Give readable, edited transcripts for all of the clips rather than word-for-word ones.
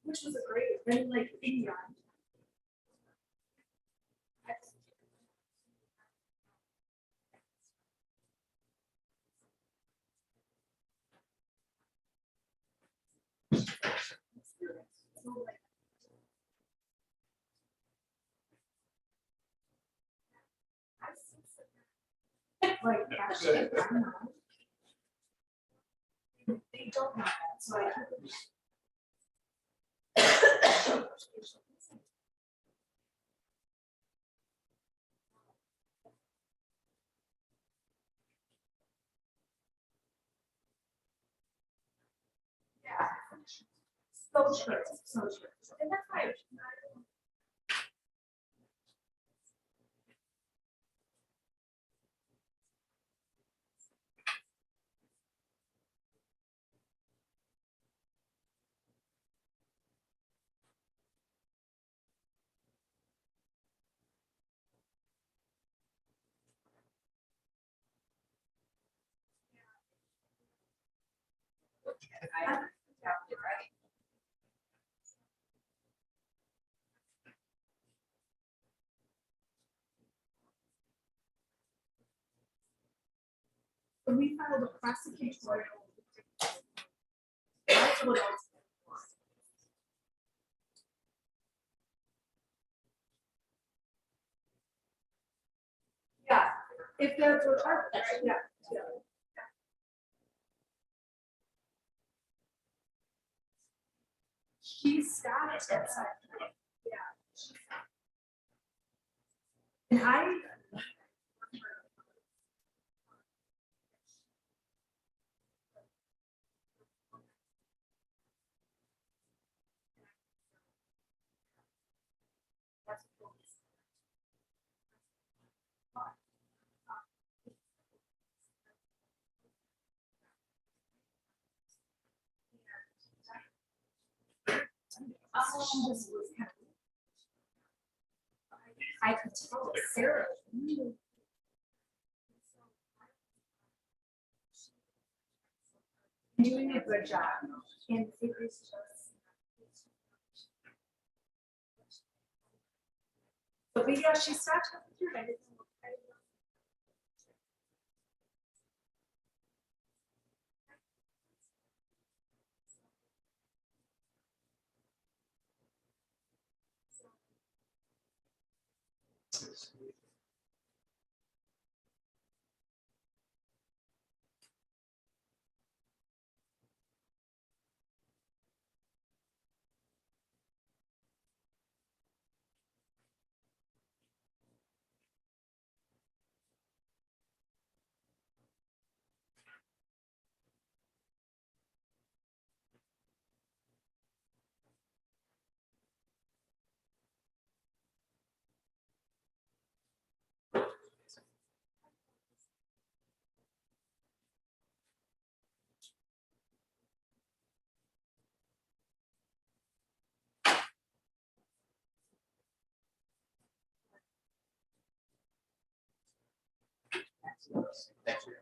which was a great, then like India. Like actually, I'm not. They don't have that, so I. Yeah. So true, so true. And that's why. When we filed a prosecutorial. That's what else. Yeah, if there's a chart, yeah. She's got it. Yeah. And I. This was kind of. I could tell Sarah. Doing a good job, and it was just. But yeah, she stopped talking through it. Thank you.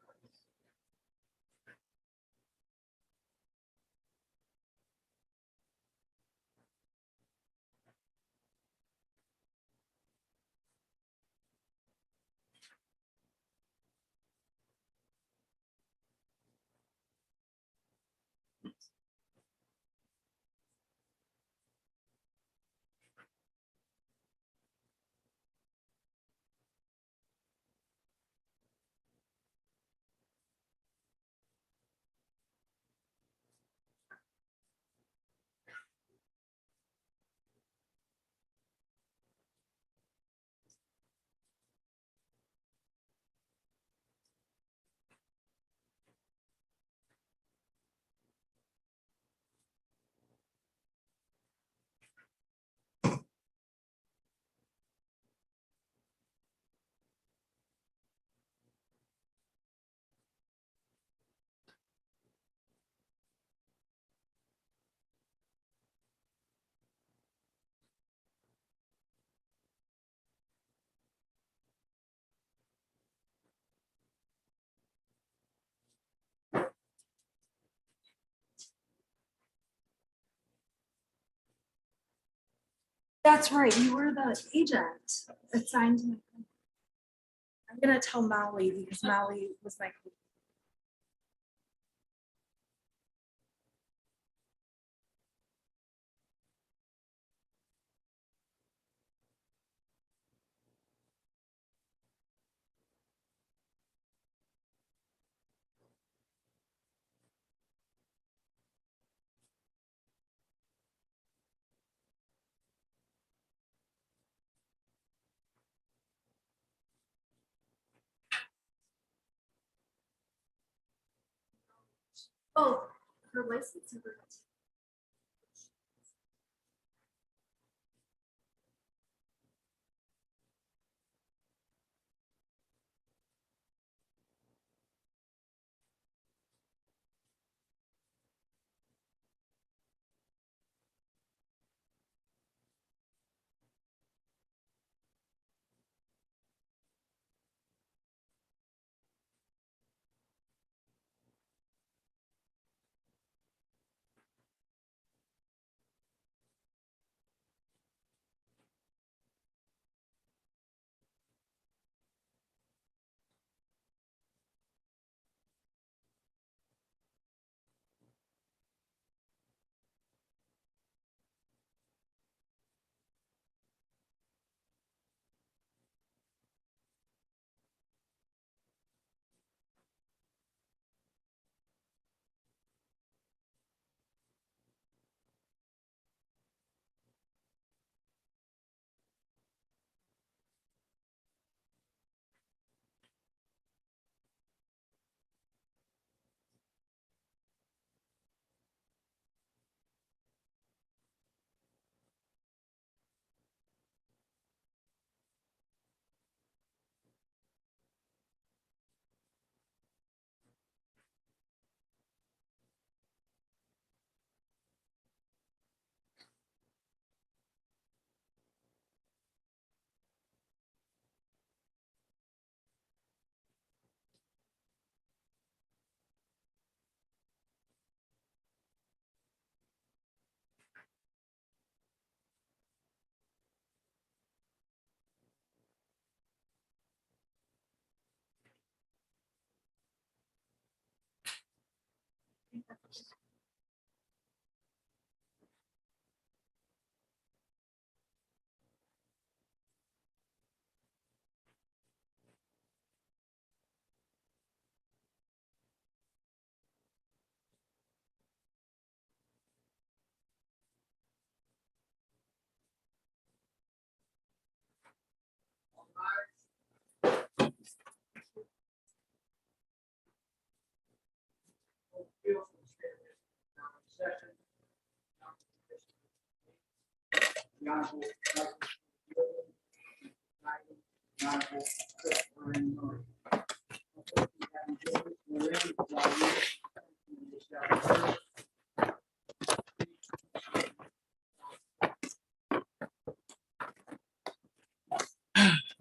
That's right, you were the agent assigned to my company. I'm gonna tell Molly because Molly was like. Oh, her license.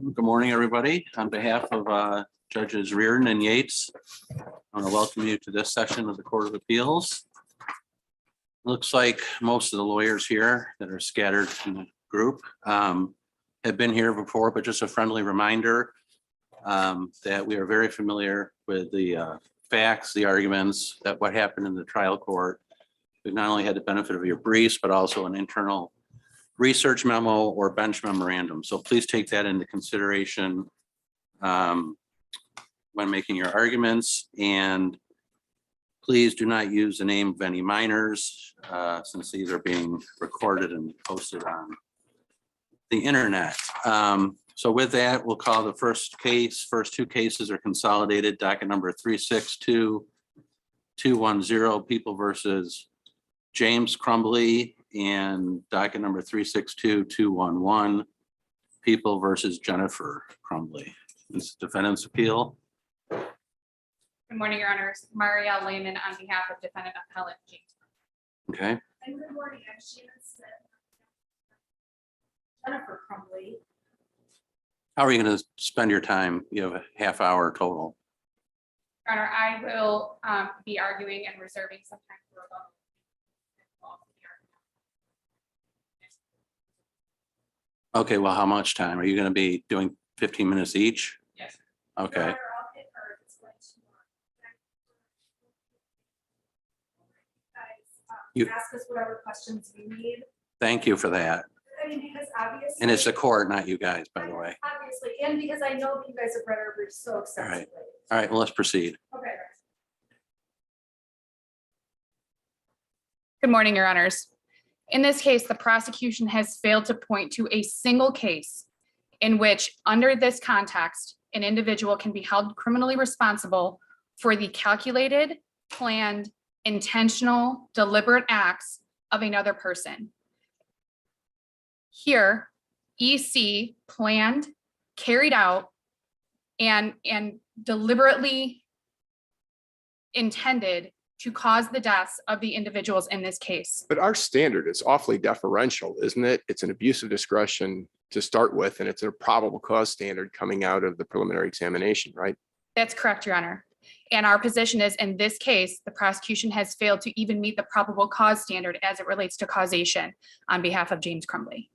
Good morning, everybody. On behalf of Judges Reardon and Yates, I want to welcome you to this session of the Court of Appeals. Looks like most of the lawyers here that are scattered in the group have been here before, but just a friendly reminder that we are very familiar with the facts, the arguments, that what happened in the trial court. We've not only had the benefit of your briefs, but also an internal research memo or bench memorandum. So please take that into consideration when making your arguments, and please do not use the name of any minors since these are being recorded and posted on the internet. So with that, we'll call the first case. First two cases are consolidated. Docket number 362-210, People versus James Crumbly, and docket number 362-211, People versus Jennifer Crumbly. This is defendant's appeal. Good morning, Your Honors. Marielle Lehman on behalf of defendant appellant James. Okay, And good morning, I'm Shannon Smith. Jennifer Crumbly. how are you going to spend your time? You have a half hour total. Your Honor, I will be arguing and reserving some time for rebuttal. Okay, well, how much time? Are you going to be doing 15 minutes each? Yes. Okay, You- Ask us whatever questions you need. thank you for that. I mean, because obviously. And it's the court, not you guys, by the way. Obviously, and because I know you guys have read our brief so extensively. All right, well, let's proceed. Okay. Good morning, your honors. In this case, the prosecution has failed to point to a single case in which, under this context, an individual can be held criminally responsible for the calculated, planned, intentional, deliberate acts of another person. Here, EC planned, carried out, and deliberately intended to cause the deaths of the individuals in this case. But our standard is awfully deferential, isn't it? It's an abuse of discretion to start with, and it's a probable cause standard coming out of the preliminary examination, right? That's correct, your honor. And our position is, in this case, the prosecution has failed to even meet the probable cause standard as it relates to causation on behalf of James Crumbley.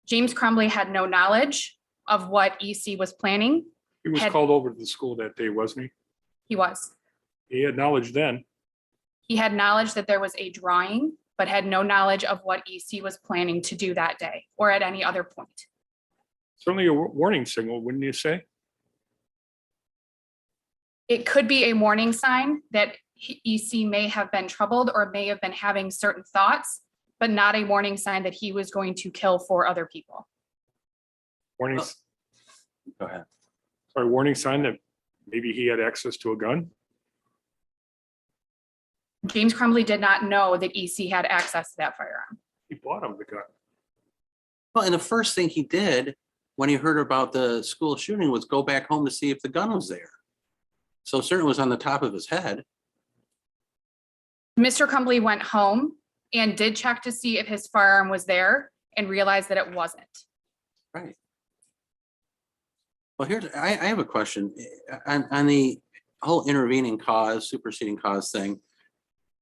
James Crumbley had no knowledge of what EC was planning. He was Had- called over to the school that day, wasn't he? He was. He had knowledge then. He had knowledge that there was a drawing, but had no knowledge of what EC was planning to do that day or at any other point. Certainly a warning signal, wouldn't you say? It could be a warning sign that EC may have been troubled or may have been having certain thoughts, but not a warning sign that he was going to kill 4 other people. Warning, Go ahead. sorry, warning sign that maybe he had access to a gun? James Crumbley did not know that EC had access to that firearm. He bought him the gun. Well, and the first thing he did when he heard about the school shooting was go back home to see if the gun was there. So certainly was on the top of his head. Mr. Crumbley went home and did check to see if his firearm was there and realized that it wasn't. Right. Well, I have a question on the whole intervening cause, superseding cause thing.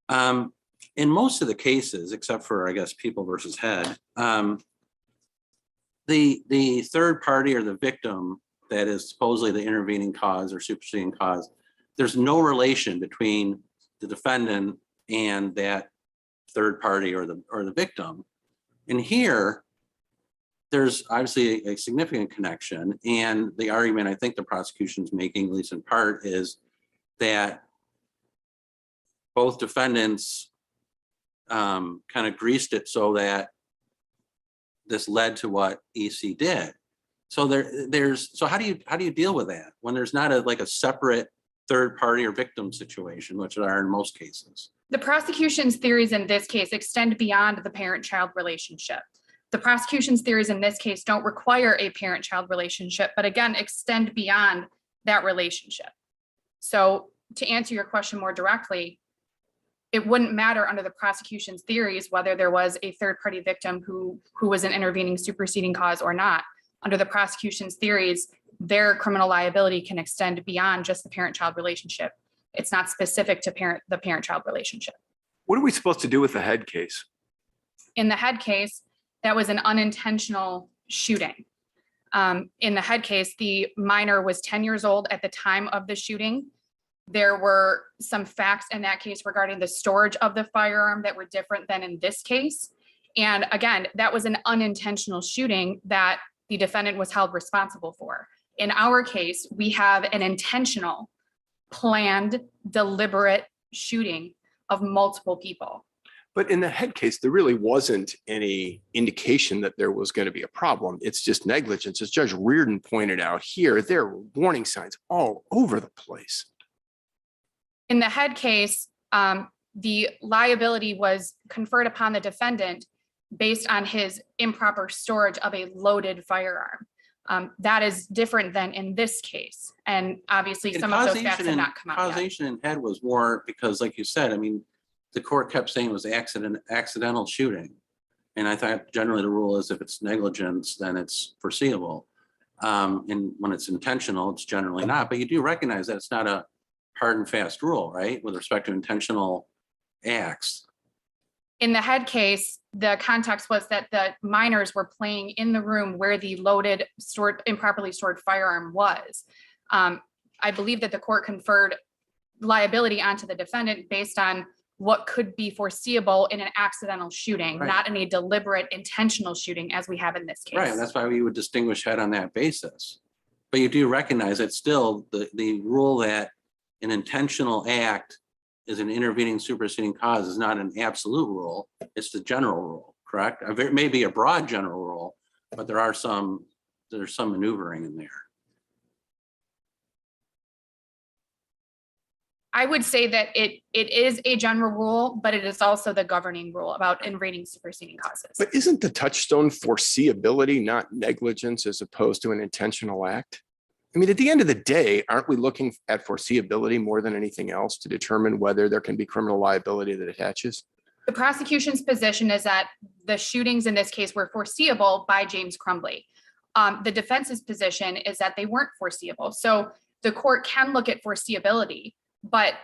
In most of the cases, except for, I guess, People versus Head, the third party or the victim that is supposedly the intervening cause or superseding cause, there's no relation between the defendant and that third party or the victim. And here, there's obviously a significant connection, and the argument I think the prosecution's making, at least in part, is that both defendants kind of greased it so that this led to what EC did. So so how do you deal with that when there's not a separate third party or victim situation, which there are in most cases? The prosecution's theories in this case extend beyond the parent-child relationship. The prosecution's theories in this case don't require a parent-child relationship, but again, extend beyond that relationship. So to answer your question more directly, it wouldn't matter under the prosecution's theories whether there was a third-party victim who was an intervening superseding cause or not. Under the prosecution's theories, their criminal liability can extend beyond just the parent-child relationship. It's not specific to the parent-child relationship. What are we supposed to do with the Head case? In the Head case, that was an unintentional shooting. In the Head case, the minor was 10 years old at the time of the shooting. There were some facts in that case regarding the storage of the firearm that were different than in this case. And again, that was an unintentional shooting that the defendant was held responsible for. In our case, we have an intentional, planned, deliberate shooting of multiple people. But in the Head case, there really wasn't any indication that there was going to be a problem. It's just negligence. As Judge Reardon pointed out here, there were warning signs all over the place. In the Head case, the liability was conferred upon the defendant based on his improper storage of a loaded firearm. That is different than in this case. And obviously And some of those facts have not come out yet. Causation in Head was more because, like you said, I mean, the court kept saying it was accidental shooting. And I thought generally the rule is if it's negligence, then it's foreseeable. And when it's intentional, it's generally not. But you do recognize that it's not a hard and fast rule, right? With respect to intentional acts. In the head case, the context was that the minors were playing in the room where the loaded, improperly stored firearm was. I believe that the court conferred liability onto the defendant based on what could be foreseeable in an accidental shooting, Right. not in a deliberate intentional shooting as we have in this case. Right, and that's why we would distinguish head on that basis. But you do recognize that still the rule that an intentional act is an intervening superseding cause is not an absolute rule. It's the general rule, correct? It may be a broad general rule, but there's some maneuvering in there. I would say that it is a general rule, but it is also the governing rule about intervening superseding causes. But isn't the touchstone foreseeability, not negligence, as opposed to an intentional act? I mean, at the end of the day, aren't we looking at foreseeability more than anything else to determine whether there can be criminal liability that attaches? The prosecution's position is that the shootings in this case were foreseeable by James Crumbley. The defense's position is that they weren't foreseeable. So the court can look at foreseeability, but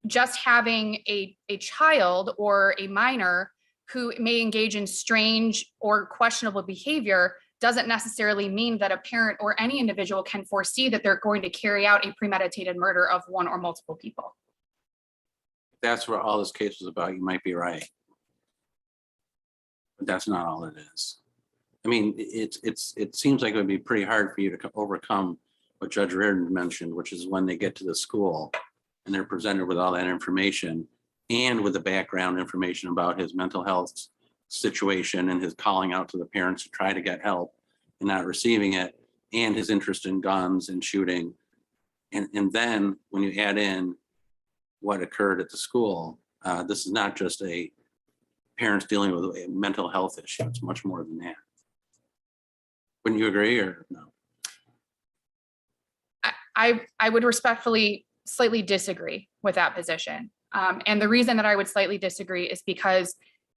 just having a child or a minor who may engage in strange or questionable behavior doesn't necessarily mean that a parent or any individual can foresee that they're going to carry out a premeditated murder of one or multiple people. That's what all this case was about. You might be right. But that's not all it is. I mean, it seems like it would be pretty hard for you to overcome what Judge Reardon mentioned, which is when they get to the school and they're presented with all that information and with the background information about his mental health situation and his calling out to the parents to try to get help and not receiving it, and his interest in guns and shooting. And then when you add in what occurred at the school, this is not just a parents dealing with a mental health issue. It's much more than that. Wouldn't you agree or no? I would respectfully slightly disagree with that position. And the reason that I would slightly disagree is because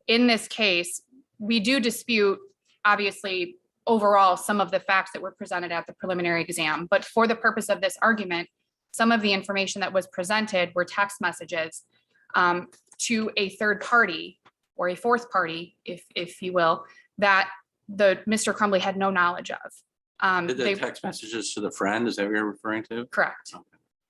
in this case, we do dispute, obviously, overall, some of the facts that were presented at the preliminary exam. But for the purpose of this argument, some of the information that was presented were text messages to a third party or a fourth party, if you will, that Mr. Crumbley had no knowledge of. Did the text messages to the friend, is that what you're referring to? Correct. Okay.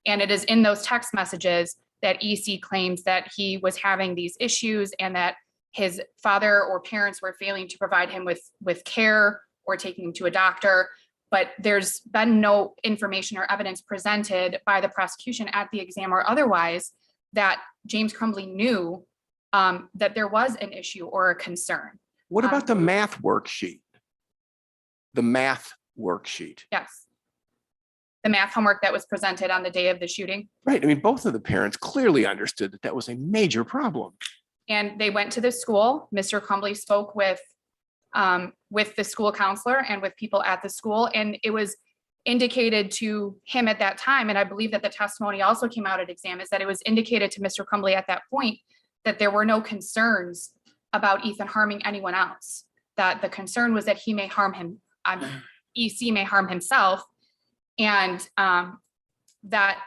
And it is in those text messages that EC claims that he was having these issues and that his father or parents were failing to provide him with care or taking him to a doctor. But there's been no information or evidence presented by the prosecution at the exam or otherwise that James Crumbley knew that there was an issue or a concern. What about the math worksheet? The math worksheet. Yes. The math homework that was presented on the day of the shooting. Right. I mean, both of the parents clearly understood that that was a major problem. And they went to the school. Mr. Crumbley spoke with the school counselor and with people at the school. And it was indicated to him at that time, and I believe that the testimony also came out at exam, is that it was indicated to Mr. Crumbley at that point that there were no concerns about Ethan harming anyone else. That the concern was that he may harm him, EC may harm himself, and that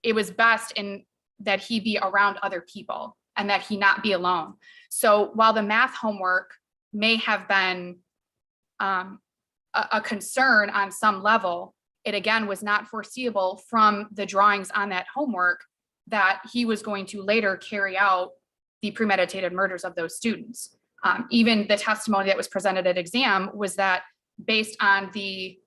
it was best in that he be around other people and that he not be alone. So while the math homework may have been a concern on some level, it again was not foreseeable from the drawings on that homework that he was going to later carry out the premeditated murders of those students. Even the testimony that was presented at exam was that based on the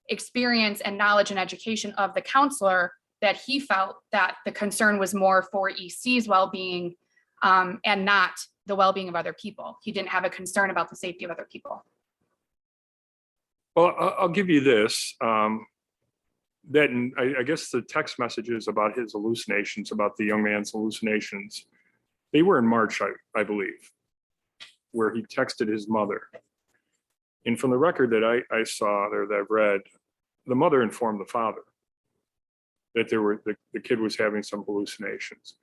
experience and knowledge and education of the counselor, that he felt that the concern was more for EC's well-being and not the well-being of other people. He didn't have a concern about the safety of other people. Well, I'll give you this. That I guess the text messages about his hallucinations, about the young man's hallucinations, they were in March, I believe, where he texted his mother. And from the record that I saw or that I've read, the mother informed the father that the kid was having some hallucinations.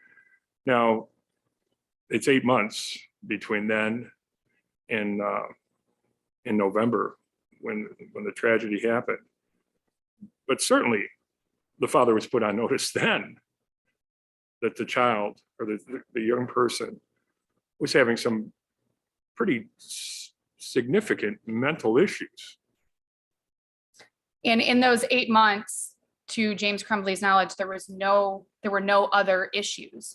Now, it's 8 months between then and in November when the tragedy happened. But certainly the father was put on notice then that the child or the young person was having some pretty significant mental issues. And in those 8 months, to James Crumbly's knowledge, there were no other issues.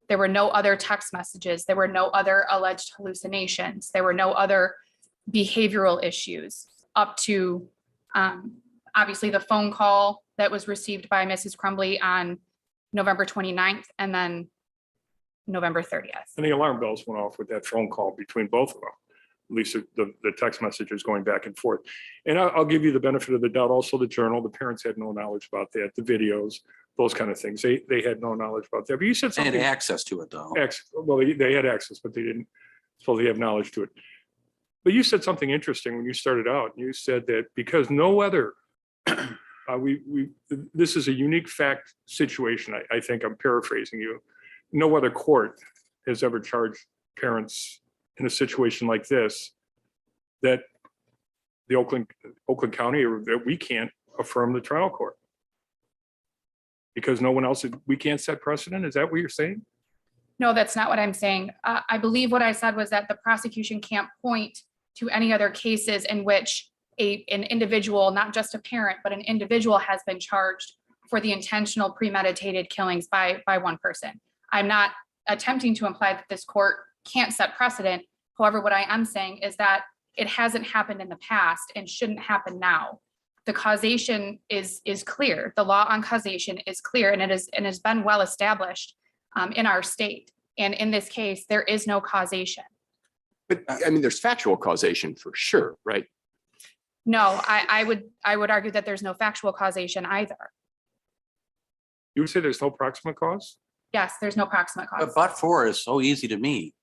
There were no other text messages. There were no other alleged hallucinations. There were no other behavioral issues up to obviously the phone call that was received by Mrs. Crumbly on November 29th and then November 30th. And the alarm bells went off with that phone call between both of them. At least the text messages going back and forth. And I'll give you the benefit of the doubt. Also the journal, the parents had no knowledge about that, the videos, those kind of things. They had no knowledge about that. But you said They had something. access to it though. Well, they had access, but they didn't fully have knowledge to it. But you said something interesting when you started out. You said that because no other, this is a unique fact situation. I think I'm paraphrasing you. No other court has ever charged parents in a situation like this, that the Oakland County, or that we can't affirm the trial court. Because no one else, we can't set precedent? Is that what you're saying? No, that's not what I'm saying. I believe what I said was that the prosecution can't point to any other cases in which an individual, not just a parent, but an individual has been charged for the intentional premeditated killings by one person. I'm not attempting to imply that this court can't set precedent. However, what I am saying is that it hasn't happened in the past and shouldn't happen now. The causation is clear. The law on causation is clear, and has been well established in our state. And in this case, there is no causation. But I mean, there's factual causation for sure, right? No, I would argue that there's no factual causation either. You would say there's no proximate cause? Yes, there's no proximate cause. But for is so easy to meet,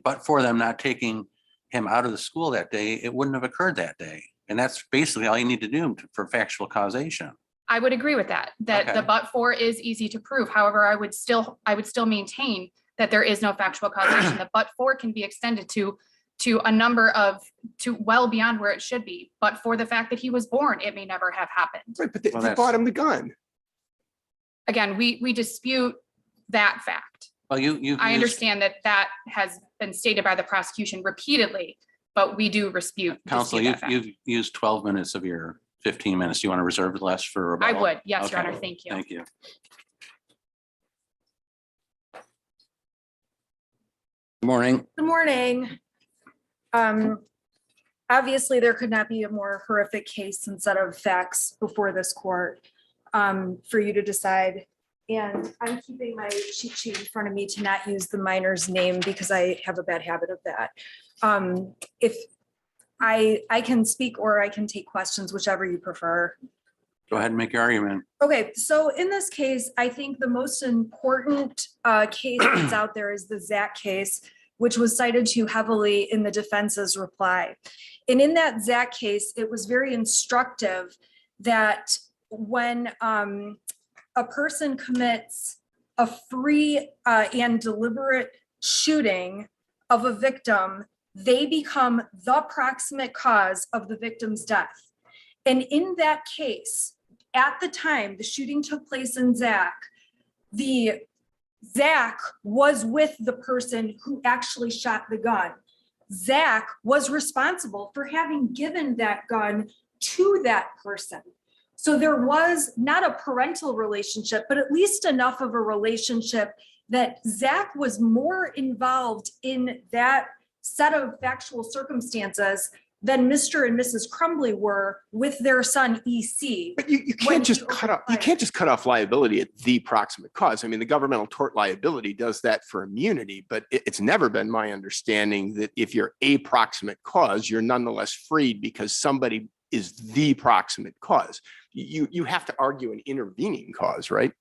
but for them not taking him out of the school that day, it wouldn't have occurred that day. And that's basically all you need to do for factual causation. I would agree with that, Okay. the but for is easy to prove. However, I would still maintain that there is no factual causation. The but for can be extended to a number to well beyond where it should be. But for the fact that he was born, it may never have happened. Right, but Well, they bought him the gun. Again, we dispute that fact. Well, I understand that has been stated by the prosecution repeatedly, but we do dispute Counsel, that fact. you've used 12 minutes of your 15 minutes. You want to reserve the rest for I rebuttal? would, yes, Your Okay. Honor, thank you. Thank you. Good morning. Good morning. Obviously, there could not be a more horrific case and set of facts before this court for you to decide. And I'm keeping my cheat sheet in front of me to not use the minor's name because I have a bad habit of that. If I can speak or I can take questions, whichever you prefer. Go ahead and make your argument. Okay, so in this case, I think the most important case that's out there is the Zach case, which was cited too heavily in the defense's reply. And in that Zach case, it was very instructive that when a person commits a free and deliberate shooting of a victim, they become the proximate cause of the victim's death. And in that case, at the time the shooting took place in Zach was with the person who actually shot the gun. Zach was responsible for having given that gun to that person. So there was not a parental relationship, but at least enough of a relationship that Zach was more involved in that set of factual circumstances than Mr. and Mrs. Crumbly were with their son EC. But you can't just cut off liability at the proximate cause. I mean, the governmental tort liability does that for immunity, but it's never been my understanding that if you're a proximate cause, you're nonetheless freed because somebody is the proximate cause. You have to argue an intervening cause, right?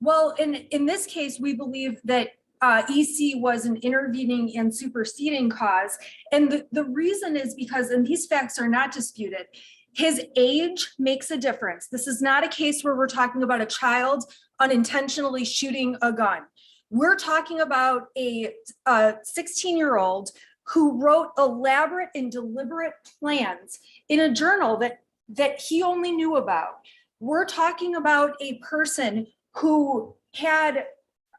Well, in this case, we believe that EC was an intervening and superseding cause. And the reason is because, and these facts are not disputed, his age makes a difference. This is not a case where we're talking about a child unintentionally shooting a gun. We're talking about a 16-year-old who wrote elaborate and deliberate plans in a journal that he only knew about. We're talking about a person who had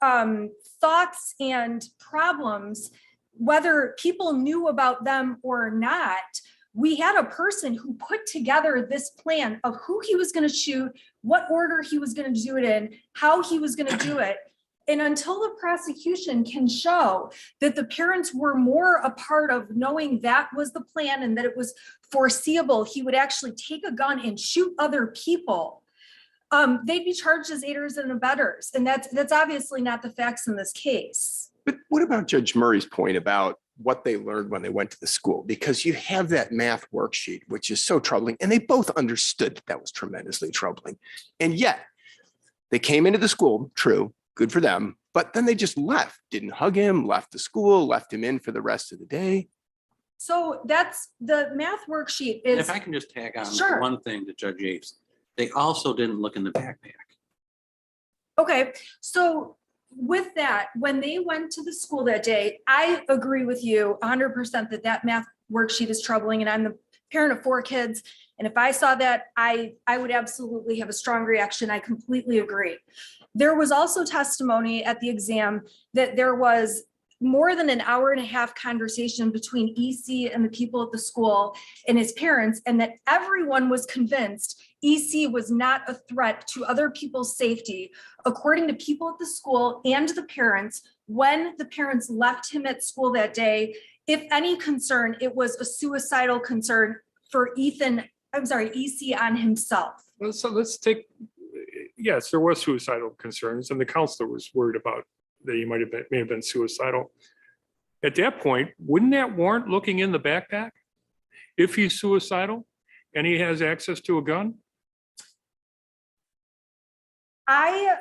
thoughts and problems whether people knew about them or not, we had a person who put together this plan of who he was going to shoot, what order he was going to do it in, how he was going to do it. And until the prosecution can show that the parents were more a part of knowing that was the plan and that it was foreseeable, he would actually take a gun and shoot other people, they'd be charged as aiders and abettors. And that's obviously not the facts in this case. But what about Judge Murray's point about what they learned when they went to the school? Because you have that math worksheet, which is so troubling, and they both understood that was tremendously troubling. And yet they came into the school, true, good for them, but then they just left, didn't hug him, left the school, left him in for the rest of the day. So that's the math worksheet is. If I can just tag on Sure. one thing to Judge Yates, they also didn't look in the backpack. Okay, so with that, when they went to the school that day, I agree with you 100% that math worksheet is troubling, and I'm the parent of 4 kids. And if I saw that, I would absolutely have a strong reaction. I completely agree. There was also testimony at the exam that there was more than an hour and a half conversation between EC and the people at the school and his parents, and that everyone was convinced EC was not a threat to other people's safety, according to people at the school and the parents. When the parents left him at school that day, if any concern, it was a suicidal concern for EC on himself. Well, so let's take, yes, there was suicidal concerns, and the counselor was worried about that he may have been suicidal. At that point, wouldn't that warrant looking in the backpack? If he's suicidal and he has access to a gun? I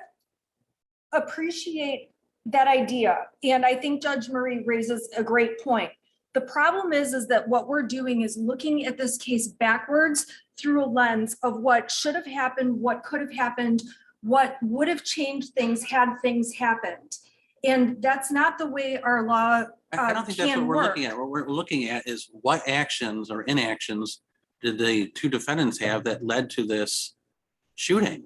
appreciate that idea, and I think Judge Murray raises a great point. The problem is that what we're doing is looking at this case backwards through a lens of what should have happened, what could have happened, what would have changed things had things happened. And that's not the way our law I don't think that's what can we're work. looking at. What we're looking at is what actions or inactions did the 2 defendants have that led to this shooting?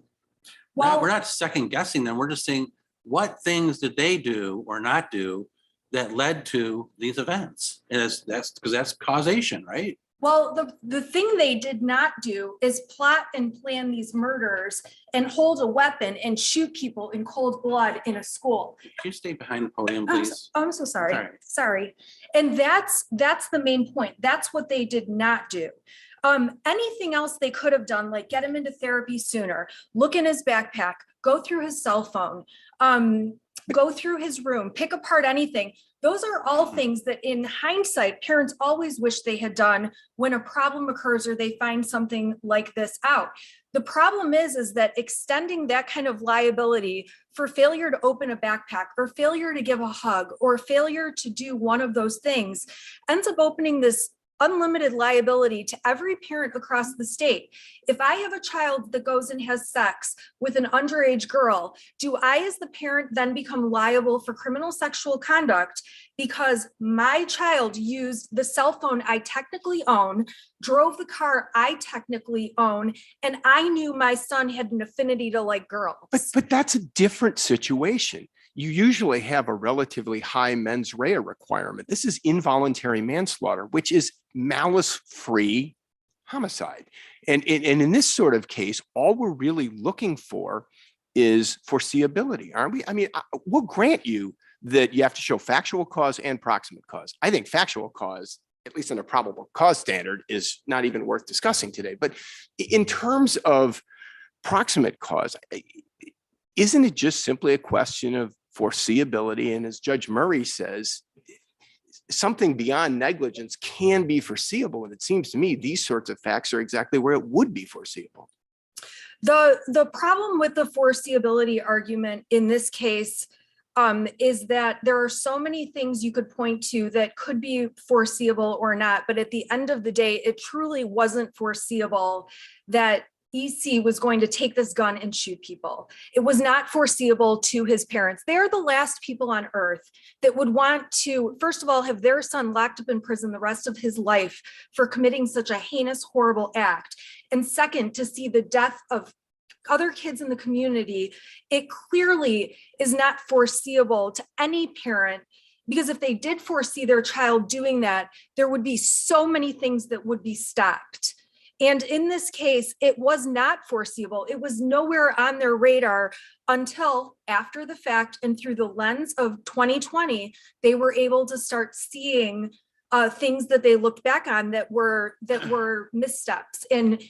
Well, We're not second guessing them. We're just saying, what things did they do or not do that led to these events? And that's because that's causation, right? well, the thing they did not do is plot and plan these murders and hold a weapon and shoot people in cold blood in a school. Can you stay behind the podium, I'm please? so sorry. Sorry. Sorry. And that's the main point. That's what they did not do. Anything else they could have done, like get him into therapy sooner, look in his backpack, go through his cell phone, go through his room, pick apart anything. Those are all things that in hindsight, parents always wish they had done when a problem occurs or they find something like this out. The problem is that extending that kind of liability for failure to open a backpack or failure to give a hug or failure to do one of those things ends up opening this unlimited liability to every parent across the state. If I have a child that goes and has sex with an underage girl, do I as the parent then become liable for criminal sexual conduct because my child used the cell phone I technically own, drove the car I technically own, and I knew my son had an affinity to like girls? But that's a different situation. You usually have a relatively high mens rea requirement. This is involuntary manslaughter, which is malice-free homicide. And in this sort of case, all we're really looking for is foreseeability, aren't we? I mean, we'll grant you that you have to show factual cause and proximate cause. I think factual cause, at least in a probable cause standard, is not even worth discussing today. But in terms of proximate cause, isn't it just simply a question of foreseeability? And as Judge Murray says, something beyond negligence can be foreseeable. And it seems to me these sorts of facts are exactly where it would be foreseeable. The problem with the foreseeability argument in this case is that there are so many things you could point to that could be foreseeable or not. But at the end of the day, it truly wasn't foreseeable that EC was going to take this gun and shoot people. It was not foreseeable to his parents. They're the last people on earth that would want to, first of all, have their son locked up in prison the rest of his life for committing such a heinous, horrible act. And second, to see the death of other kids in the community. It clearly is not foreseeable to any parent Because if they did foresee their child doing that, there would be so many things that would be stopped. And in this case, it was not foreseeable. It was nowhere on their radar until after the fact, and through the lens of 2020, they were able to start seeing things that they looked back on that were missteps and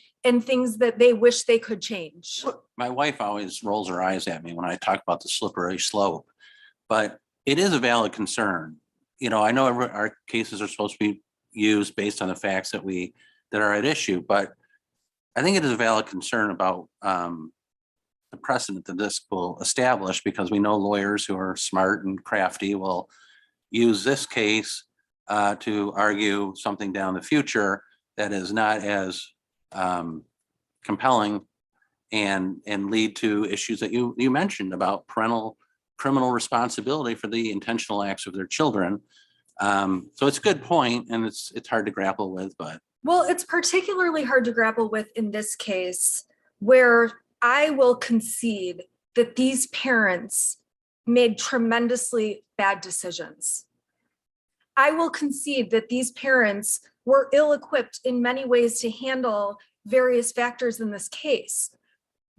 things that they wish they could change. My wife always rolls her eyes at me when I talk about the slippery slope, but it is a valid concern. You know, I know our cases are supposed to be used based on the facts that are at issue, but I think it is a valid concern about the precedent that this will establish, because we know lawyers who are smart and crafty will use this case to argue something down the future that is not as compelling and lead to issues that you mentioned about parental criminal responsibility for the intentional acts of their children. So it's a good point, and it's hard to grapple with, but. Well, it's particularly hard to grapple with in this case, where I will concede that these parents made tremendously bad decisions. I will concede that these parents were ill-equipped in many ways to handle various factors in this case.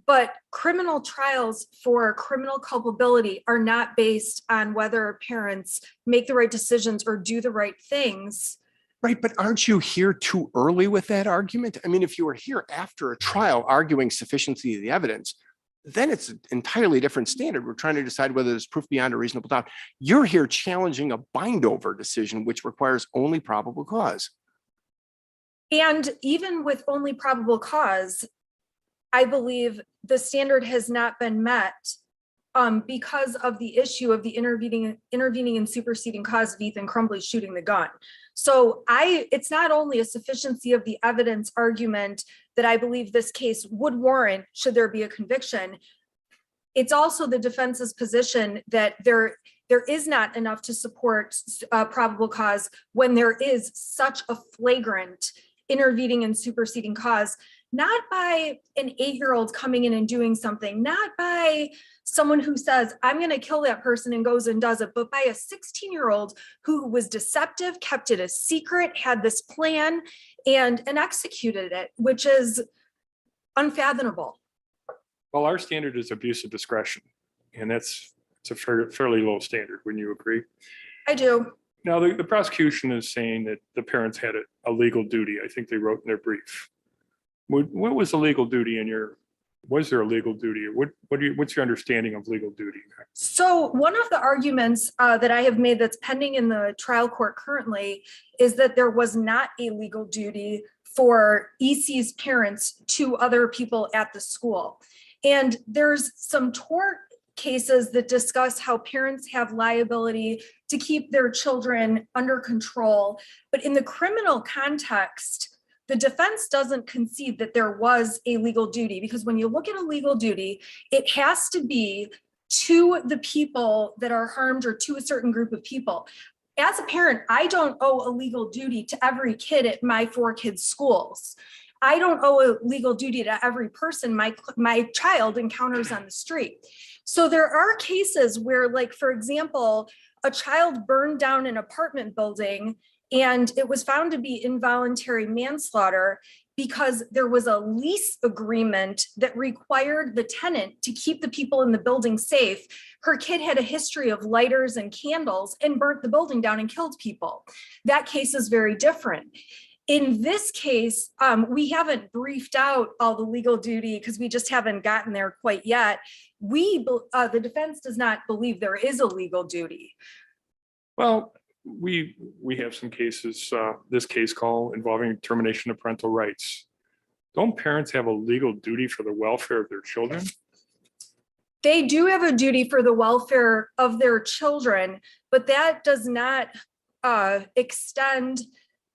But criminal trials for criminal culpability are not based on whether parents make the right decisions or do the right things. Right, but aren't you here too early with that argument? I mean, if you were here after a trial arguing sufficiency of the evidence, then it's an entirely different standard. We're trying to decide whether there's proof beyond a reasonable doubt. You're here challenging a bind-over decision, which requires only probable cause. And even with only probable cause, I believe the standard has not been met because of the issue of the intervening and superseding cause of Ethan Crumbley shooting the gun. So it's not only a sufficiency of the evidence argument that I believe this case would warrant should there be a conviction. It's also the defense's position that there is not enough to support probable cause when there is such a flagrant intervening and superseding cause, not by an 8-year-old coming in and doing something, not by someone who says, I'm going to kill that person and goes and does it, but by a 16-year-old who was deceptive, kept it a secret, had this plan and executed it, which is unfathomable. Well, our standard is abuse of discretion, and it's a fairly low standard. Wouldn't you agree? I do. Now, the prosecution is saying that the parents had a legal duty. I think they wrote in their brief. What was the legal duty was there a legal duty? What's your understanding of legal duty? So one of the arguments that I have made that's pending in the trial court currently is that there was not a legal duty for EC's parents to other people at the school. And there's some tort cases that discuss how parents have liability to keep their children under control. But in the criminal context, the defense doesn't concede that there was a legal duty, because when you look at a legal duty, it has to be to the people that are harmed or to a certain group of people. As a parent, I don't owe a legal duty to every kid at my 4 kids' schools. I don't owe a legal duty to every person my child encounters on the street. So there are cases where, like, for example, a child burned down an apartment building and it was found to be involuntary manslaughter because there was a lease agreement that required the tenant to keep the people in the building safe. Her kid had a history of lighters and candles and burnt the building down and killed people. That case is very different. In this case, we haven't briefed out all the legal duty because we just haven't gotten there quite yet. The defense does not believe there is a legal duty. Well, we have some cases, this case call involving termination of parental rights. Don't parents have a legal duty for the welfare of their children? They do have a duty for the welfare of their children, but that does not extend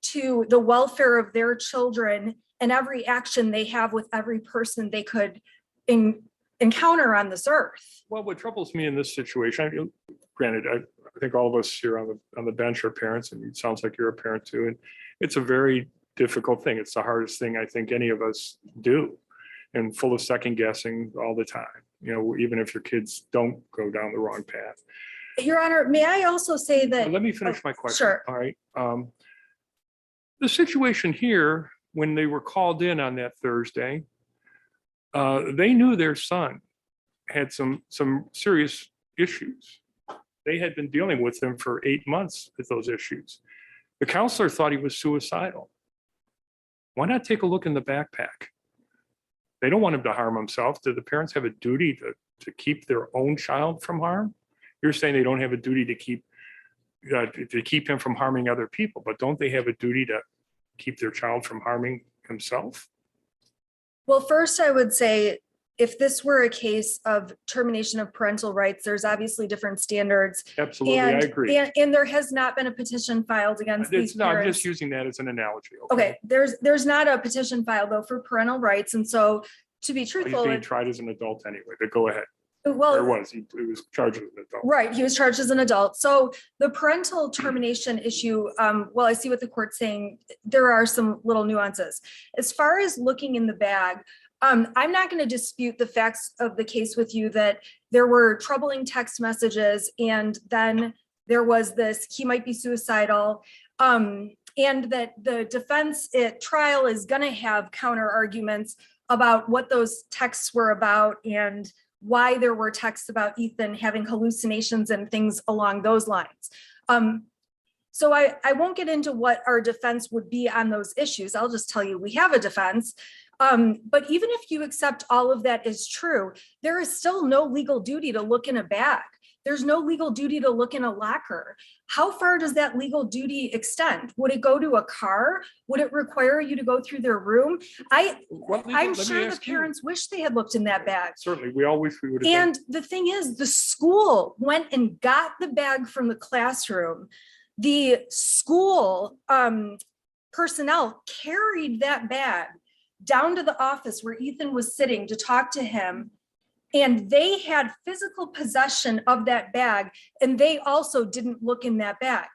to the welfare of their children and every action they have with every person they could encounter on this earth. Well, what troubles me in this situation, granted, I think all of us here on the bench are parents, and it sounds like you're a parent too. And it's a very difficult thing. It's the hardest thing I think any of us do, and full of second guessing all the time. You know, even if your kids don't go down the wrong path. Your Honor, may I also say that? Let me finish my question. Sure. All right. The situation here, when they were called in on that Thursday, they knew their son had some serious issues. They had been dealing with him for 8 months with those issues. The counselor thought he was suicidal. Why not take a look in the backpack? They don't want him to harm himself. Do the parents have a duty to keep their own child from harm? You're saying they don't have a duty to keep him from harming other people, but don't they have a duty to keep their child from harming himself? Well, first, I would say if this were a case of termination of parental rights, there's obviously different standards. Absolutely, I agree. And there has not been a petition filed against these No, I'm parents. just using that as an analogy. Okay, there's not a petition filed though for parental rights. And so to be He's truthful, being tried as an adult anyway, but go ahead. Or well, was, he was charged as an adult. right, he was charged as an adult. So the parental termination issue, well, I see what the court's saying. There are some little nuances. As far as looking in the bag, I'm not going to dispute the facts of the case with you that there were troubling text messages and then there was this, he might be suicidal, and that the defense at trial is going to have counter arguments about what those texts were about and why there were texts about Ethan having hallucinations and things along those lines. So I won't get into what our defense would be on those issues. I'll just tell you we have a defense. But even if you accept all of that is true, there is still no legal duty to look in a bag. There's no legal duty to look in a locker. How far does that legal duty extend? Would it go to a car? Would it require you to go through their room? I'm sure the parents wish they had looked in that bag. Certainly, we all wish we would have. And the thing is, the school went and got the bag from the classroom. The school personnel carried that bag down to the office where Ethan was sitting to talk to him. And they had physical possession of that bag, and they also didn't look in that bag.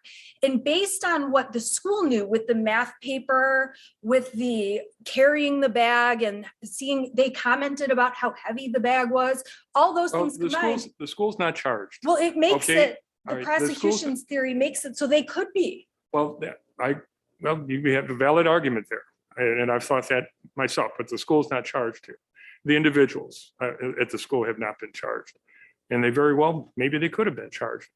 And based on what the school knew with the math paper, with the carrying the bag and seeing, they commented about how heavy the bag was, all those things combined. The school's not charged. Well, it makes Okay. it, All the right, prosecution's theory makes it so they could be. Well, you have a valid argument there. And I've thought that myself, but the school's not charged here. The individuals at the school have not been charged. And they very well, maybe they could have been charged.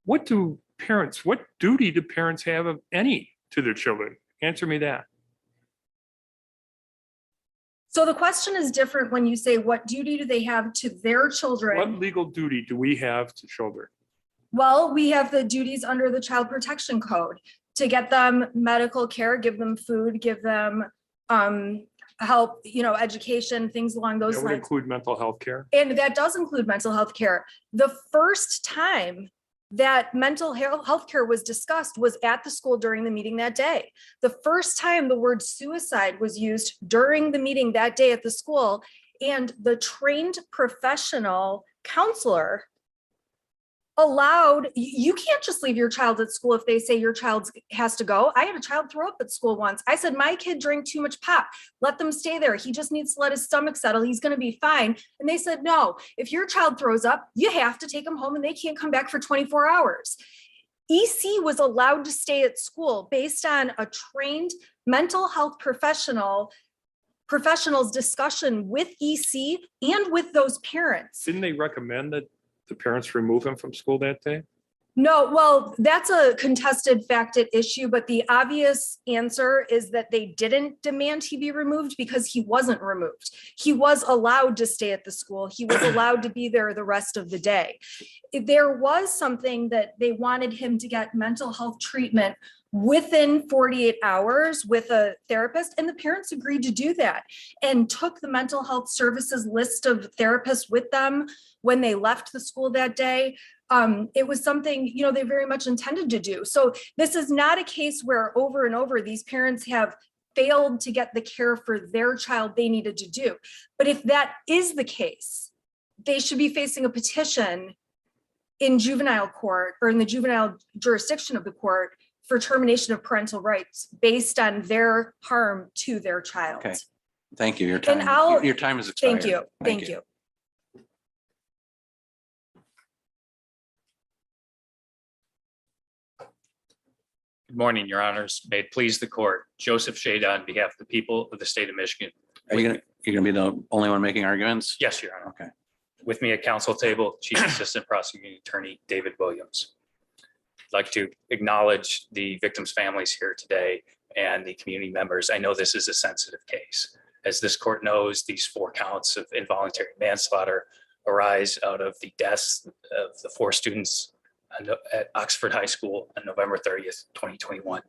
What duty do parents have of any to their children? Answer me that. So the question is different when you say, what duty do they have to their children? What legal duty do we have to children? Well, we have the duties under the Child Protection Code to get them medical care, give them food, give them help, education, things along those That would lines. include mental health care. And that does include mental health care. The first time that mental health care was discussed was at the school during the meeting that day. The first time the word suicide was used during the meeting that day at the school, and the trained professional counselor allowed, you can't just leave your child at school if they say your child has to go. I had a child throw up at school once. I said, my kid drank too much pop. Let them stay there. He just needs to let his stomach settle. He's going to be fine. And they said, no, if your child throws up, you have to take them home and they can't come back for 24 hours. EC was allowed to stay at school based on a trained mental health professional's discussion with EC and with those parents. Didn't they recommend that the parents remove him from school that day? No, well, that's a contested fact at issue, but the obvious answer is that they didn't demand he be removed because he wasn't removed. He was allowed to stay at the school. He was allowed to be there the rest of the day. There was something that they wanted him to get mental health treatment within 48 hours with a therapist, and the parents agreed to do that and took the mental health services list of therapists with them when they left the school that day. It was something, they very much intended to do. So this is not a case where over and over these parents have failed to get the care for their child they needed to do. But if that is the case, they should be facing a petition in juvenile court or in the juvenile jurisdiction of the court for termination of parental rights based on their harm to their child. Okay. Thank you. Your time is expired. Thank you. Good morning, your honors. May it please the court. Joseph Shada on behalf of the people of the state of Michigan. Are you gonna be the only one making arguments? Yes, your honor. Okay. With me at council table, Chief Assistant Prosecuting Attorney David Williams. I'd like to acknowledge the victims' families here today and the community members. I know this is a sensitive case. As this court knows, these 4 counts of involuntary manslaughter arise out of the deaths of the 4 students at Oxford High School on November 30th, 2021.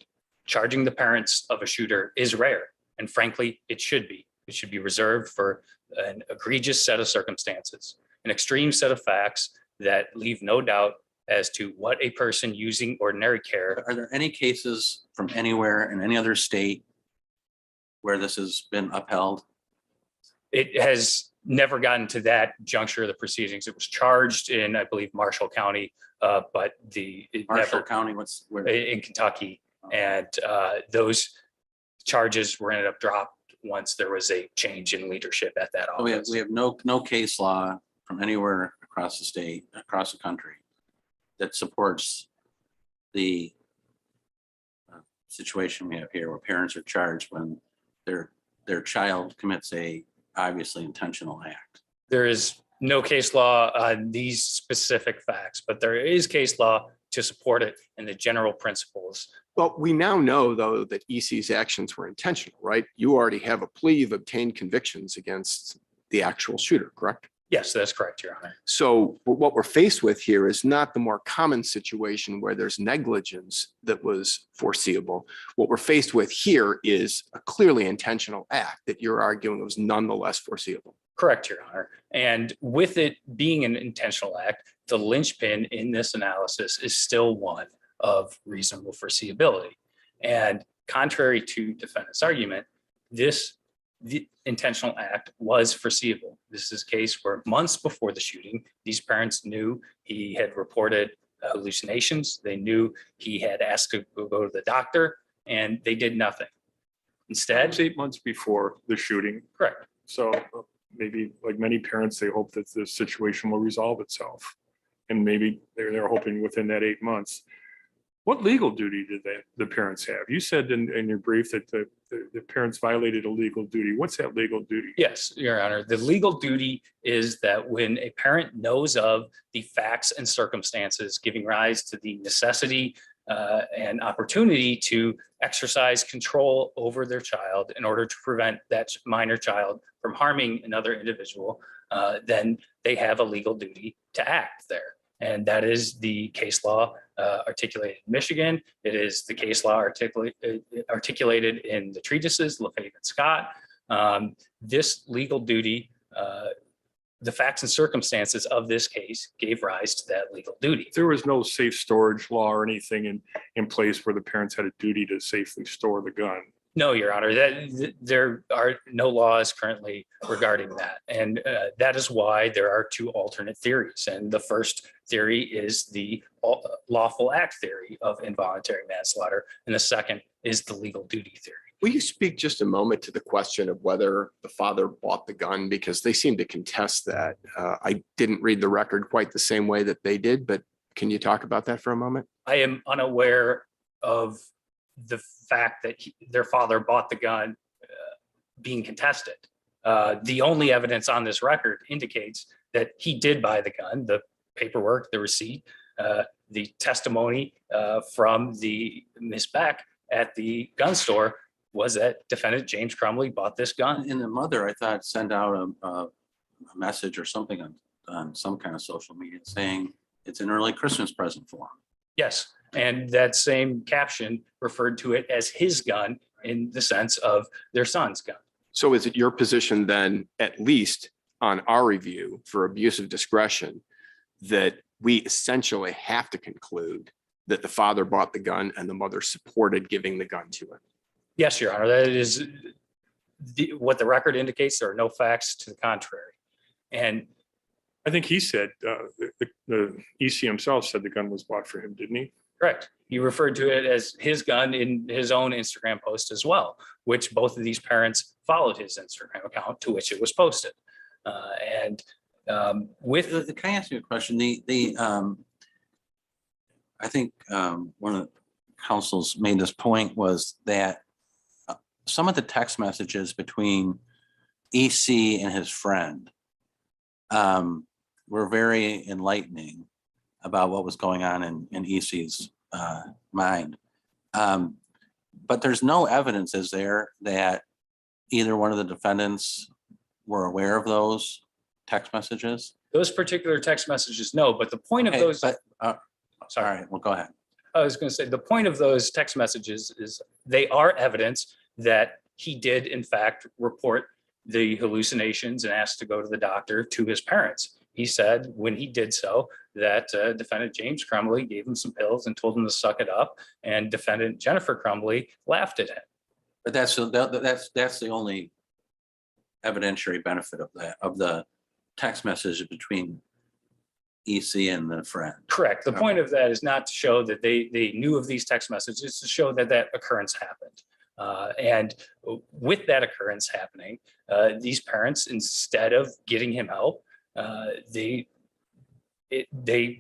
Charging the parents of a shooter is rare, and frankly, it should be. It should be reserved for an egregious set of circumstances, an extreme set of facts that leave no doubt as to what a person using ordinary care. Are there any cases from anywhere in any other state where this has been upheld? It has never gotten to that juncture of the proceedings. It was charged in, I believe, Marshall County, but Marshall County, where? In Kentucky, and those charges were ended up dropped once there was a change in leadership at that We have, office. we have no case law from anywhere across the state, across the country that supports the situation we have here where parents are charged when their child commits a obviously intentional act. There is no case law on these specific facts, but there is case law to support it and the general principles. Well, we now know, though, that EC's actions were intentional, right? You already have a plea, you've obtained convictions against the actual shooter, correct? Yes, that's correct, Your Honor. So what we're faced with here is not the more common situation where there's negligence that was foreseeable. What we're faced with here is a clearly intentional act that you're arguing was nonetheless foreseeable. Correct, Your Honor. And with it being an intentional act, the linchpin in this analysis is still one of reasonable foreseeability. And contrary to defendant's argument, the intentional act was foreseeable. This is a case where months before the shooting, these parents knew he had reported hallucinations. They knew he had asked to go to the doctor, and they did nothing. Instead, That's 8 months before the shooting. correct. So maybe like many parents, they hope that the situation will resolve itself. And maybe they're hoping within that 8 months. What legal duty did the parents have? You said in your brief that the parents violated a legal duty. What's that legal duty? Yes, Your Honor. The legal duty is that when a parent knows of the facts and circumstances giving rise to the necessity and opportunity to exercise control over their child in order to prevent that minor child from harming another individual, then they have a legal duty to act there. And that is the case law articulated in Michigan. It is the case law articulated in the treatises, Lefebvre and Scott. This legal duty, the facts and circumstances of this case gave rise to that legal duty. There was no safe storage law or anything in place where the parents had a duty to safely store the gun. No, Your Honor, there are no laws currently regarding that. And that is why there are 2 alternate theories. And the first theory is the lawful act theory of involuntary manslaughter. And the second is the legal duty theory. Will you speak just a moment to the question of whether the father bought the gun? Because they seem to contest that. I didn't read the record quite the same way that they did, but can you talk about that for a moment? I am unaware of the fact that their father bought the gun being contested. The only evidence on this record indicates that he did buy the gun, the paperwork, the receipt, the testimony from the Miss Beck at the gun store was that defendant James Crumley bought this gun. And the mother, I thought, sent out a message or something on some kind of social media saying it's an early Christmas present for him. Yes, and that same caption referred to it as his gun in the sense of their son's gun. So is it your position then, at least on our review for abuse of discretion, that we essentially have to conclude that the father bought the gun and the mother supported giving the gun to him? Yes, Your Honor, that is what the record indicates. There are no facts to the contrary. And I think he said, the EC himself said the gun was bought for him, didn't he? correct, he referred to it as his gun in his own Instagram post as well, which both of these parents followed his Instagram account to which it was posted. With Can I ask you a question? I think one of the councils made this point was that some of the text messages between EC and his friend were very enlightening about what was going on in EC's mind. But there's no evidence, is there, that either one of the defendants were aware of those text messages? Those particular text messages, no, but the point of Okay, those, but, all sorry, right, well, go ahead. I was going to say, the point of those text messages is they are evidence that he did in fact report the hallucinations and asked to go to the doctor to his parents. He said when he did so that defendant James Crumley gave him some pills and told him to suck it up, and defendant Jennifer Crumley laughed at him. But that's the only evidentiary benefit of that, of the text message between EC and the friend. Correct. The point of that is not to show that they knew of these text messages, it's to show that that occurrence happened. And with that occurrence happening, these parents, instead of getting him help, they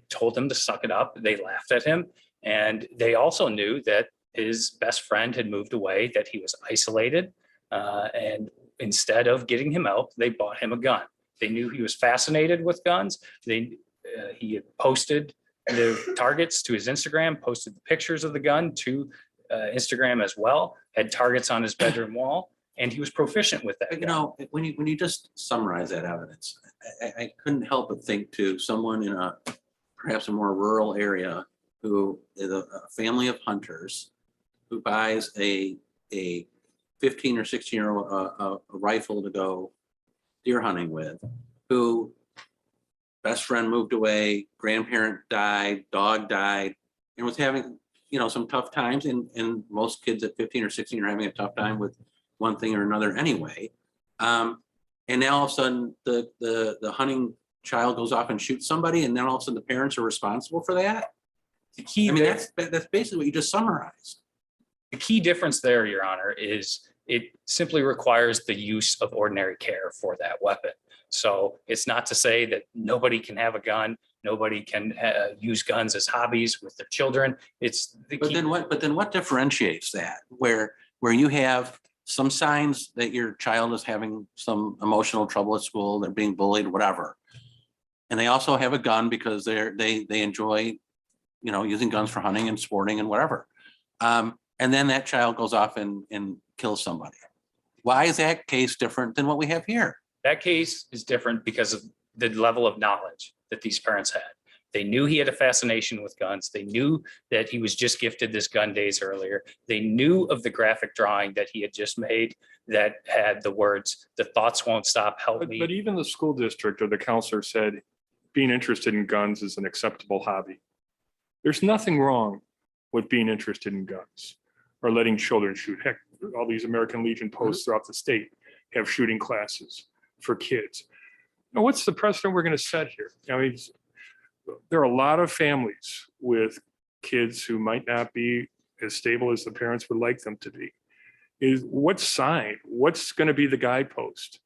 told him to suck it up. They laughed at him. And they also knew that his best friend had moved away, that he was isolated. And instead of getting him help, they bought him a gun. They knew he was fascinated with guns. He had posted the targets to his Instagram, posted the pictures of the gun to Instagram as well, had targets on his bedroom wall, and he was proficient with that. But, you know, when you just summarize that evidence, I couldn't help but think to someone in perhaps a more rural area who is a family of hunters who buys a 15 or 16-year-old a rifle to go deer hunting with, who best friend moved away, grandparent died, dog died, and was having, you know, some tough times. And most kids at 15 or 16 are having a tough time with one thing or another anyway. And now all of a sudden the hunting child goes off and shoots somebody, and then all of a sudden the parents are responsible for that. The key, I mean, that's basically what you just summarized. the key difference there, Your Honor, is it simply requires the use of ordinary care for that weapon. So it's not to say that nobody can have a gun, nobody can use guns as hobbies with their children. It's the But key. then what differentiates that? Where you have some signs that your child is having some emotional trouble at school, they're being bullied, whatever. And they also have a gun because they enjoy, you know, using guns for hunting and sporting and whatever. And then that child goes off and kills somebody. Why is that case different than what we have here? That case is different because of the level of knowledge that these parents had. They knew he had a fascination with guns. They knew that he was just gifted this gun days earlier. They knew of the graphic drawing that he had just made that had the words, "The thoughts won't stop, help But me." even the school district or the counselor said being interested in guns is an acceptable hobby. There's nothing wrong with being interested in guns or letting children shoot. Heck, all these American Legion posts throughout the state have shooting classes for kids. Now, what's the precedent we're going to set here? I mean, there are a lot of families with kids who might not be as stable as the parents would like them to be. What's going to be the guidepost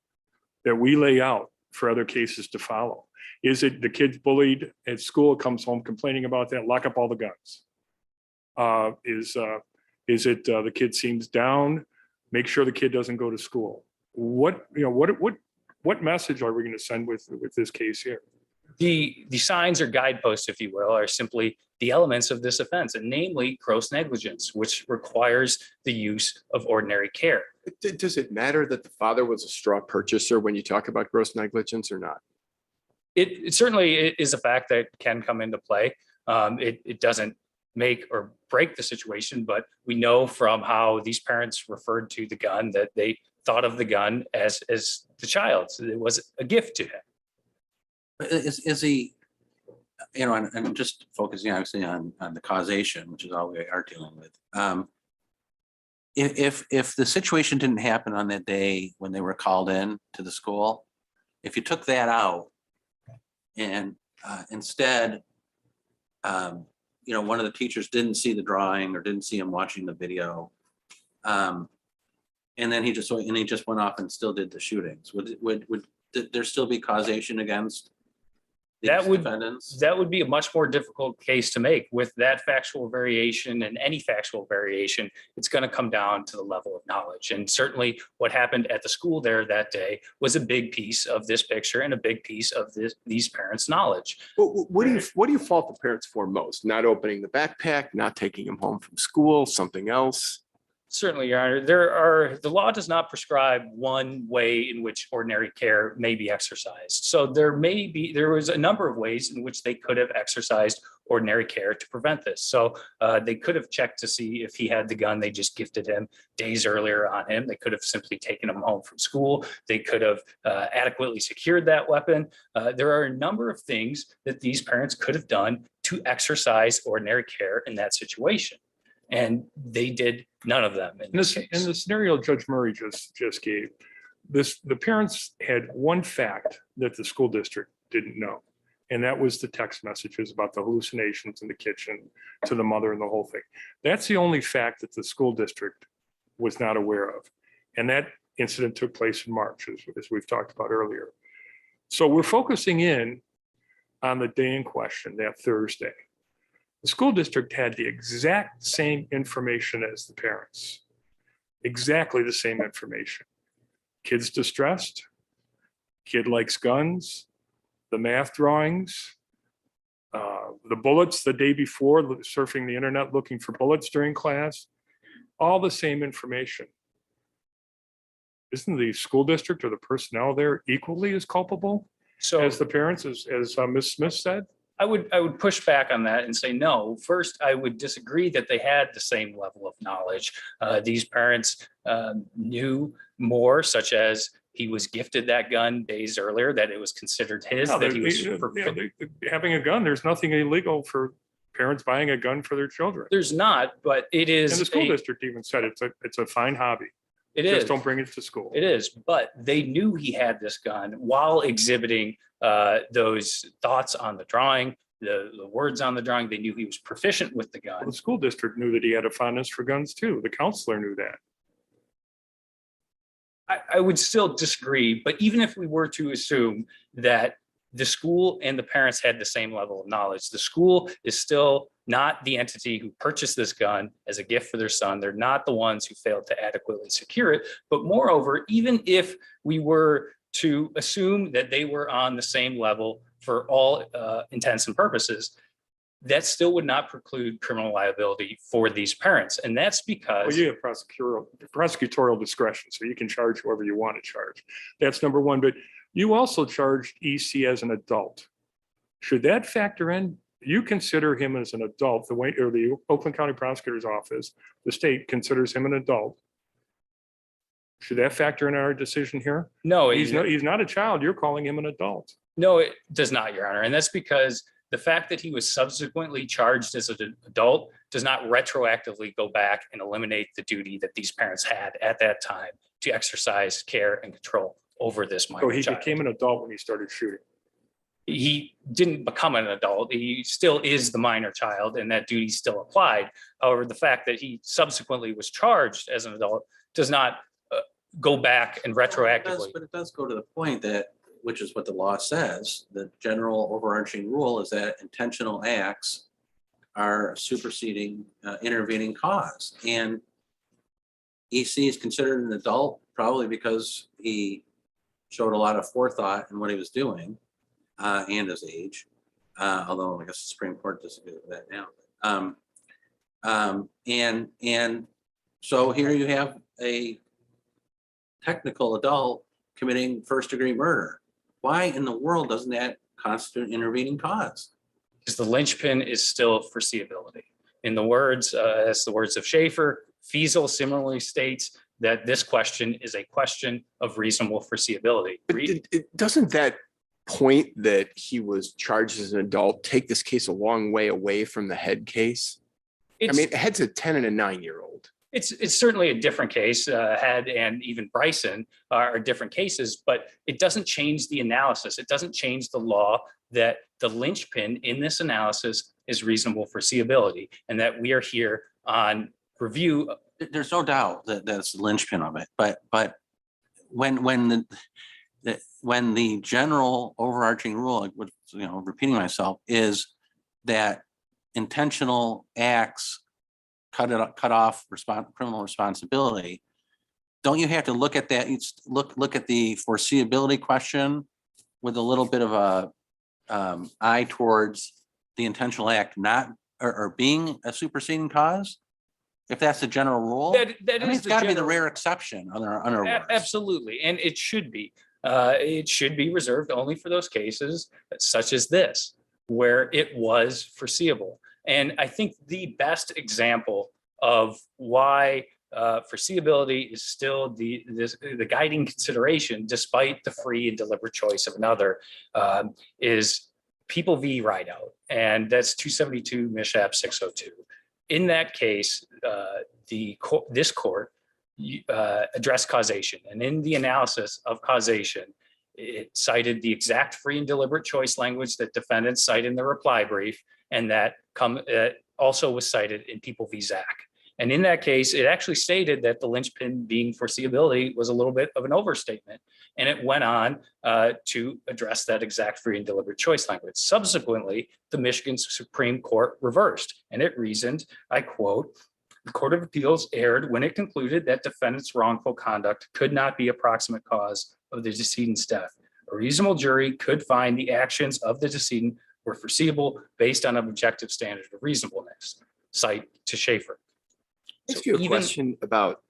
that we lay out for other cases to follow? Is it the kid's bullied at school, comes home complaining about that, lock up all the guns? Is it the kid seems down, make sure the kid doesn't go to school? What message are we going to send with this case here? The signs or guideposts, if you will, are simply the elements of this offense, and namely gross negligence, which requires the use of ordinary care. Does it matter that the father was a straw purchaser when you talk about gross negligence or not? It certainly is a fact that can come into play. It doesn't make or break the situation, but we know from how these parents referred to the gun that they thought of the gun as the child's. It was a gift to him. Is he, you know, and I'm just focusing obviously on the causation, which is all we are dealing with. If the situation didn't happen on that day when they were called in to the school, if you took that out and instead, you know, one of the teachers didn't see the drawing or didn't see him watching the video, and then he just went off and still did the shootings, would there still be causation against That these would- defendants? That would be a much more difficult case to make with that factual variation and any factual variation. It's going to come down to the level of knowledge. And certainly what happened at the school there that day was a big piece of this picture and a big piece of these parents' knowledge. What do you fault the parents for most? Not opening the backpack, not taking him home from school, something else? Certainly, Your Honor, the law does not prescribe one way in which ordinary care may be exercised. So there was a number of ways in which they could have exercised ordinary care to prevent this. So they could have checked to see if he had the gun they just gifted him days earlier on him. They could have simply taken him home from school. They could have adequately secured that weapon. There are a number of things that these parents could have done to exercise ordinary care in that situation. And they did none of them in this case. In the scenario Judge Murray just gave, the parents had one fact that the school district didn't know. And that was the text messages about the hallucinations in the kitchen to the mother and the whole thing. That's the only fact that the school district was not aware of. And that incident took place in March, as we've talked about earlier. So we're focusing in on the day in question, that Thursday. The school district had the exact same information as the parents. Exactly the same information. Kid's distressed. Kid likes guns. The math drawings. The bullets the day before, surfing the internet looking for bullets during class. All the same information. Isn't the school district or the personnel there equally as culpable So as the parents, as Ms. Smith said? I would push back on that and say, no. First, I would disagree that they had the same level of knowledge. These parents knew more, such as he was gifted that gun days earlier, that it was considered his, No, that he was. having a gun, there's nothing illegal for parents buying a gun for their children. There's not, but it is. And the school district even said it's a fine hobby. It Just is. don't bring it to school. It is, but they knew he had this gun while exhibiting those thoughts on the drawing, the words on the drawing. They knew he was proficient with the gun. The school district knew that he had a fondness for guns too. The counselor knew that. I would still disagree, but even if we were to assume that the school and the parents had the same level of knowledge, the school is still not the entity who purchased this gun as a gift for their son. They're not the ones who failed to adequately secure it. But moreover, even if we were to assume that they were on the same level for all intents and purposes, that still would not preclude criminal liability for these parents. And that's because. Well, you have prosecutorial discretion, so you can charge whoever you want to charge. That's number one. But you also charged EC as an adult. Should that factor in? You consider him as an adult, the Oakland County Prosecutor's Office, the state considers him an adult. Should that factor in our decision here? No, He's not a child. You're calling him an adult. No, it does not, Your Honor. And that's because the fact that he was subsequently charged as an adult does not retroactively go back and eliminate the duty that these parents had at that time to exercise care and control over this minor So he child. became an adult when he started shooting. He didn't become an adult. He still is the minor child, and that duty still applied. However, the fact that he subsequently was charged as an adult does not go back and retroactively. But it does go to the point that, which is what the law says, the general overarching rule is that intentional acts are superseding intervening cause. And EC is considered an adult probably because he showed a lot of forethought in what he was doing and his age, although I guess the Supreme Court disagrees with that now. And so here you have a technical adult committing first-degree murder. Why in the world doesn't that constitute intervening cause? Because the linchpin is still foreseeability. In the words, as the words of Schaefer, Fiesel similarly states that this question is a question of reasonable foreseeability. Doesn't that point that he was charged as an adult take this case a long way away from the Head case? I mean, Head's a 10 and a 9-year-old. It's certainly a different case. Head and even Bryson are different cases, but it doesn't change the analysis. It doesn't change the law that the linchpin in this analysis is reasonable foreseeability, and that we are here on review. There's no doubt that that's the linchpin of it, but when the general overarching rule, repeating myself, is that intentional acts cut off criminal responsibility. Don't you have to look at that? Look at the foreseeability question with a little bit of a eye towards the intentional act not or being a superseding cause? If that's the general rule, That I mean, is it's the got to be the general- rare exception on our words. Absolutely, and it should be. It should be reserved only for those cases such as this, where it was foreseeable. And I think the best example of why foreseeability is still the guiding consideration, despite the free and deliberate choice of another, is People v. Rideout, and that's 272 Mishap 602. In that case, this court addressed causation, and in the analysis of causation, it cited the exact free and deliberate choice language that defendants cite in the reply brief, and that also was cited in People v. Zach. And in that case, it actually stated that the linchpin being foreseeability was a little bit of an overstatement. And it went on to address that exact free and deliberate choice language. Subsequently, the Michigan Supreme Court reversed, and it reasoned, I quote, "The Court of Appeals erred when it concluded that defendant's wrongful conduct could not be a proximate cause of the decedent's death. A reasonable jury could find the actions of the decedent were foreseeable based on an objective standard of reasonableness." Cite to Schaefer. Ask you a question about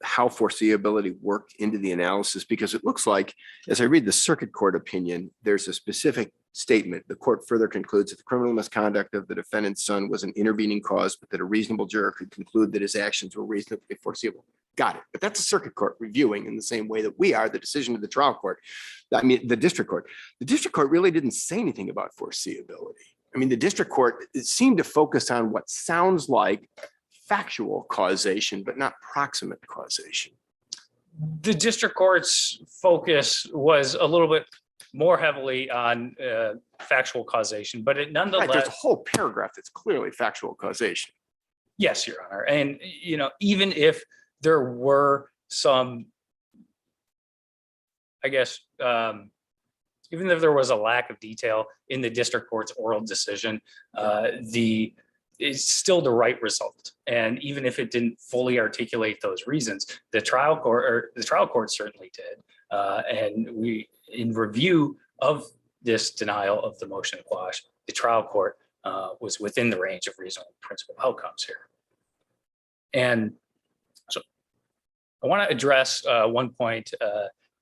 how foreseeability worked into the analysis, because it looks like, as I read the circuit court opinion, there's a specific statement. The court further concludes that the criminal misconduct of the defendant's son was an intervening cause, but that a reasonable juror could conclude that his actions were reasonably foreseeable. Got it. But that's a circuit court reviewing in the same way that we are the decision of the trial court. I mean, the district court. The district court really didn't say anything about foreseeability. I mean, the district court seemed to focus on what sounds like factual causation, but not proximate causation. The district court's focus was a little bit more heavily on factual causation, but it nonetheless. Right, there's a whole paragraph that's clearly factual causation. Yes, Your Honor. And, even if there were some, I guess, even if there was a lack of detail in the district court's oral decision, it's still the right result. And even if it didn't fully articulate those reasons, the trial court certainly did. And we, in review of this denial of the motion to quash, the trial court was within the range of reasonable principal outcomes here. And so I want to address one point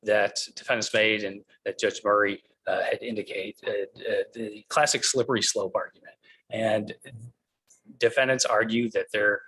that defendants made and that Judge Murray had indicated, the classic slippery slope argument. And defendants argue that there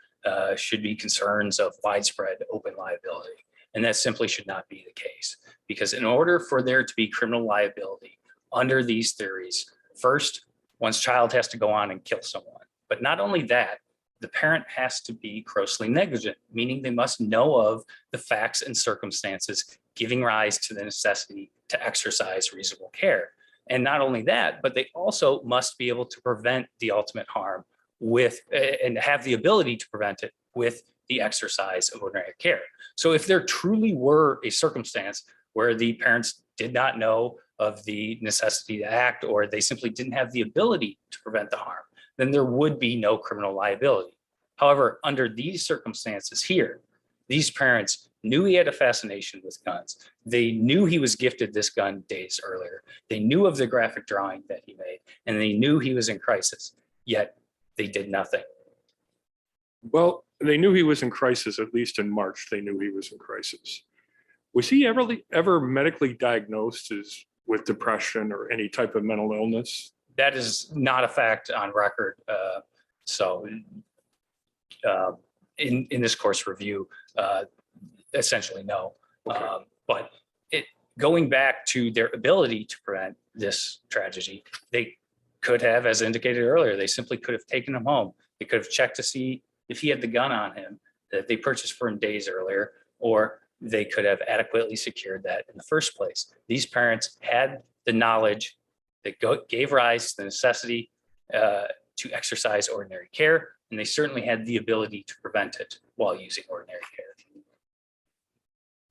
should be concerns of widespread open liability, and that simply should not be the case. Because in order for there to be criminal liability under these theories, first, one's child has to go on and kill someone. But not only that, the parent has to be grossly negligent, meaning they must know of the facts and circumstances giving rise to the necessity to exercise reasonable care. And not only that, but they also must be able to prevent the ultimate harm with, and have the ability to prevent it with the exercise of ordinary care. So if there truly were a circumstance where the parents did not know of the necessity to act, or they simply didn't have the ability to prevent the harm, then there would be no criminal liability. However, under these circumstances here, these parents knew he had a fascination with guns. They knew he was gifted this gun days earlier. They knew of the graphic drawing that he made, and they knew he was in crisis, yet they did nothing. Well, they knew he was in crisis, at least in March, they knew he was in crisis. Was he ever medically diagnosed with depression or any type of mental illness? That is not a fact on record. In this course review, essentially no. Okay. But going back to their ability to prevent this tragedy, they could have, as indicated earlier, they simply could have taken him home. They could have checked to see if he had the gun on him that they purchased for him days earlier, or they could have adequately secured that in the first place. These parents had the knowledge that gave rise to the necessity to exercise ordinary care, and they certainly had the ability to prevent it while using ordinary care.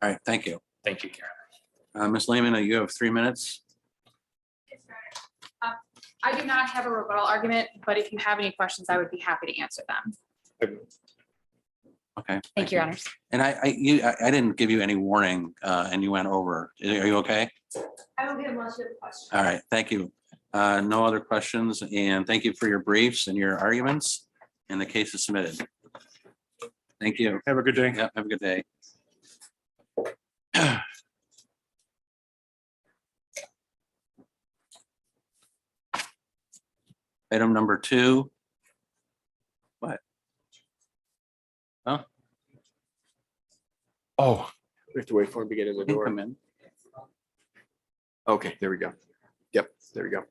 All right, thank you. Thank you, Your Honor. Ms. Lehman, you have 3 minutes. I do not have a rebuttal argument, but if you have any questions, I would be happy to answer them. Okay. Thank you, Your Honors. And I didn't give you any warning and you went over. Are you okay? I don't get unless you have a question. All right, thank you. No other questions, and thank you for your briefs and your arguments, and the case is submitted. Thank you. Have a good day. Yeah, have a good day. Item number 2. What? Huh? Oh, we have to wait for him to get in the door. Come in. Okay, there we go. Yep, there we go.